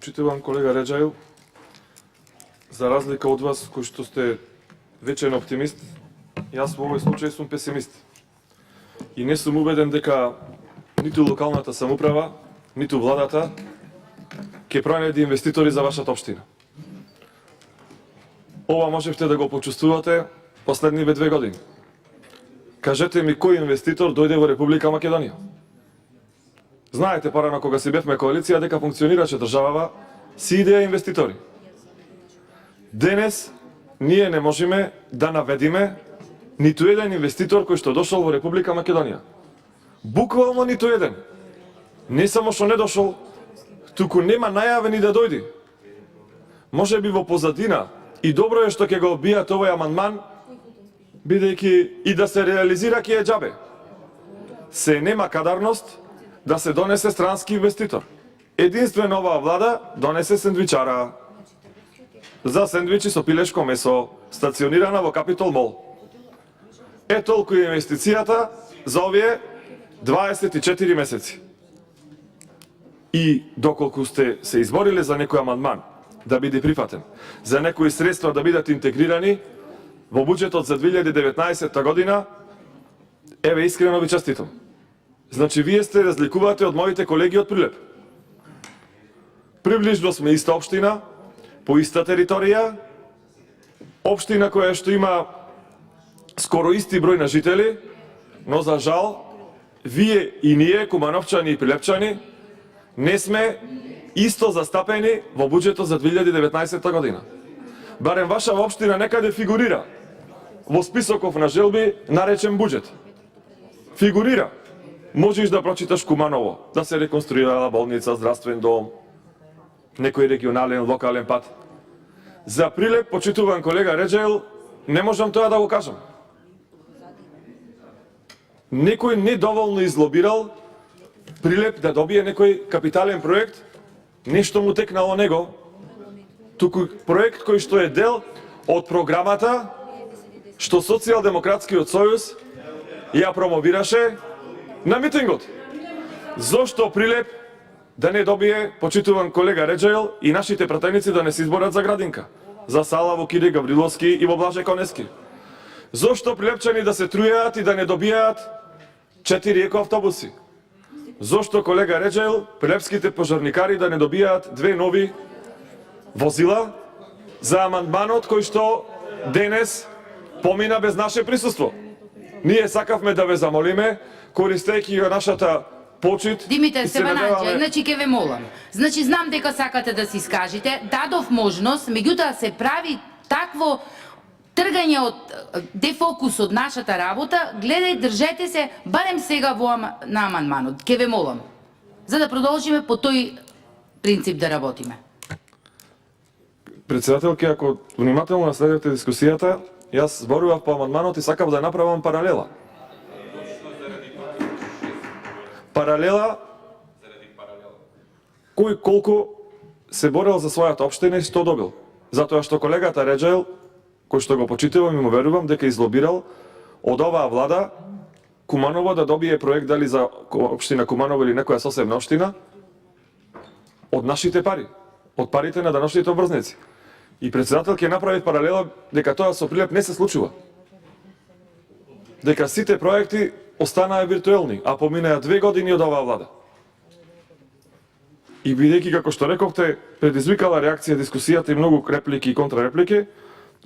Почитувам колега Реджаил, за разлика од вас, кои што сте вечен оптимист, јас во овој случај сум песимист. И не сум убеден дека ниту локалната самоуправа, ниту владата ќе пронајде инвеститори за вашата општина. Ова можевте да го почувствувате последниве 2 години. Кажете ми кој инвеститор дојде во Република Македонија? Знаете, порано кога си бевме коалиција, дека функционираше државава, си идеја инвеститори. Денес ние не можеме да наведиме ниту еден инвеститор кој што дошол во Република Македонија. Буквално ниту еден. Не само што не дошол, туку нема најавен и да дојде. Може би во позадина, и добро е што ќе го обијат овој амандман, бидејќи и да се реализира ќе е џабе. Се нема кадарност да се донесе странски инвеститор. Единствено оваа влада донесе сендвичара. За сендвичи со пилешко месо, стационирана во Капитол Мол. Е толку е инвестицијата за овие 24 месеци. И доколку сте се избориле за некој амандман да биде прифатен, за некои средства да бидат интегрирани во буџетот за 2019 година, еве искрено ви честитам. Значи, вие сте разликувате од моите колеги од Прилеп. Приближно сме иста општина, по иста територија, општина која што има скоро исти број на жители, но за жал, вие и ние, кумановчани и прилепчани, не сме исто застапени во буџетот за 2019 година. Барем ваша општина некаде фигурира во списоков на желби наречен буџет. Фигурира. Можеш да прочиташ Куманово, да се реконструирала болница, здравствен дом, некој регионален, локален пат. За Прилеп, почитуван колега Реджаил, не можам тоа да го кажам. Некој недоволно излобирал Прилеп да добие некој капитален проект, нешто му текнало него, туку проект кој што е дел од програмата што Социјалдемократскиот сојуз ја промовираше на митингот. Зошто Прилеп да не добие, почитуван колега Реджаил, и нашите пратеници да не се изборат за градинка, за сала во Кире Гавриловски и во Блаже Конески? Зошто прилепчани да се трујаат и да не добијаат 4 екоавтобуси? Зошто, колега Реджаил, прилепските пожарникари да не добијаат 2 нови возила за амандманот кој што денес помина без наше присуство? Ние сакавме да ве замолиме, користејќи го нашата почит. Димитар Стефанајче, значи ќе ве молам. Значи знам дека сакате да се искажите, дадов можност, меѓутоа се прави такво тргање од дефокус од нашата работа, гледај, држете се барем сега на амандманот. Ќе ве молам. За да продолжиме по тој принцип да работиме. Председателки, ако внимателно наследувате дискусијата, јас зборував по амандманот и сакав да направам паралела. Паралела, кој колку се борел за својата општина и што добил. Затоа што колегата Реджаил, кој што го почитувам и му верувам дека излобирал од оваа влада Куманово да добие проект дали за општина Куманово или некоја соседна општина од нашите пари, од парите на даношните обврзници. И председател ќе направи паралела дека тоа со Прилеп не се случува. Дека сите проекти останаа виртуелни, а поминаа 2 години од оваа влада. И бидејќи, како што рековте, предизвикала реакција дискусијата и многу реплики и контрареплики,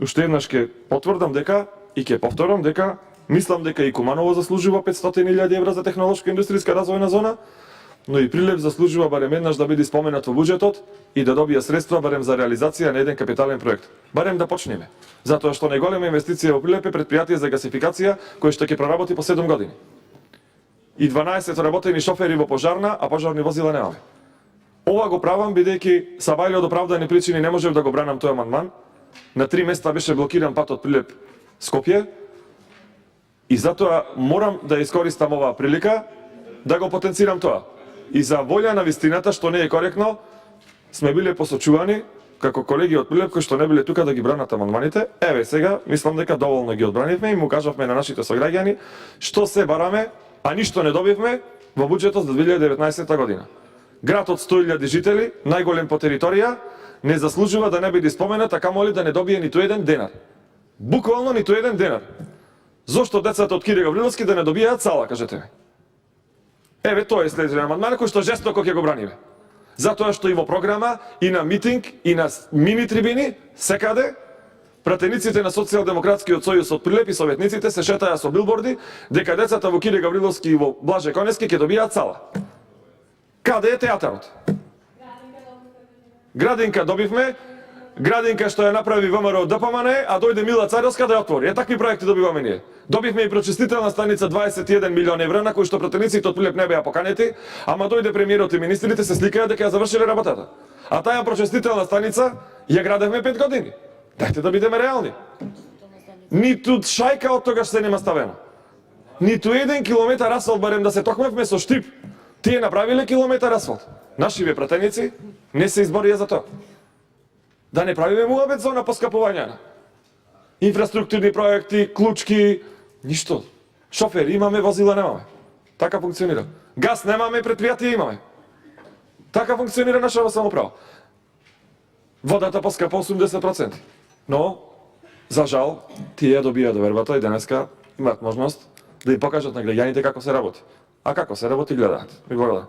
уште еднаш ќе потврдам дека и ќе повторам дека мислам дека и Куманово заслужува 500.000 евра за технолошко-индустријска развојна зона, но и Прилеп заслужува барем еднаш да биде споменат во буџетот и да добија средства барем за реализација на еден капитален проект. Барем да почнеме. Затоа што најголема инвестиција во Прилеп е предпријатие за гасификација кој што ќе проработи по 7 години. И 12 работени шофери во пожарна, а пожарни возила немаме. Ова го правам бидејќи са бајле од оправдани причини не можев да го бранам тој амандман. На 3 места беше блокиран патот Прилеп Скопје. И затоа морам да искористам оваа прилика да го потенцирам тоа. И за волја на вистината, што не е коректно, сме биле посочувани како колеги од Прилеп кои што не биле тука да ги бранат амандманите. Еве сега, мислам дека доволно ги одбранивме и му кажавме на нашите сограѓани што се бараме, а ништо не добивме во буџетот за 2019 година. Град од 100.000 жители, најголем по територија, не заслужува да не биде споменат, а камоли да не добие ниту еден денар. Буквално ниту еден денар. Зошто децата од Кире Гавриловски да не добијаат сала, кажете ми? Еве, тоа е следниот амандман кој што жестоко ќе го браниме. Затоа што и во програма, и на митинг, и на мини трибини, секаде, пратениците на Социјалдемократскиот сојуз од Прилеп и советниците се шетаја со билборди дека децата во Кире Гавриловски и во Блаже Конески ќе добијаат сала. Каде е театарот? Градинка добивме, градинка што ја направи ВМРО ДПМН, а дојде Мила Царовска да ја отвори. Е, такви проекти добиваме ние. Добивме и прочистителна станица 21 милион евра, на кој што пратениците од Прилеп не беа поканети, ама дојде премиерот и министрите се сликаја дека ја завршиле работата. А таа прочистителна станица ја градевме 5 години. Дајте да бидеме реални. Ниту шајка од тогаш се нема ставено. Ниту 1 километар асфалт, барем да се токмевме со штип. Тие направиле километар асфалт. Нашиве пратеници не се изборија за тоа. Да не правиме муабет зона поскапувања. Инфраструктурни проекти, клучки, ништо. Шофери имаме, возила немаме. Така функционира. Газ немаме, предпријатие имаме. Така функционира нашава самоуправа. Водата поскапа 80%. Но, за жал, тие добија довербата и денеска имаат можност да им покажат на граѓаните како се работи. А како се работи, гледаат. Ви благодарам.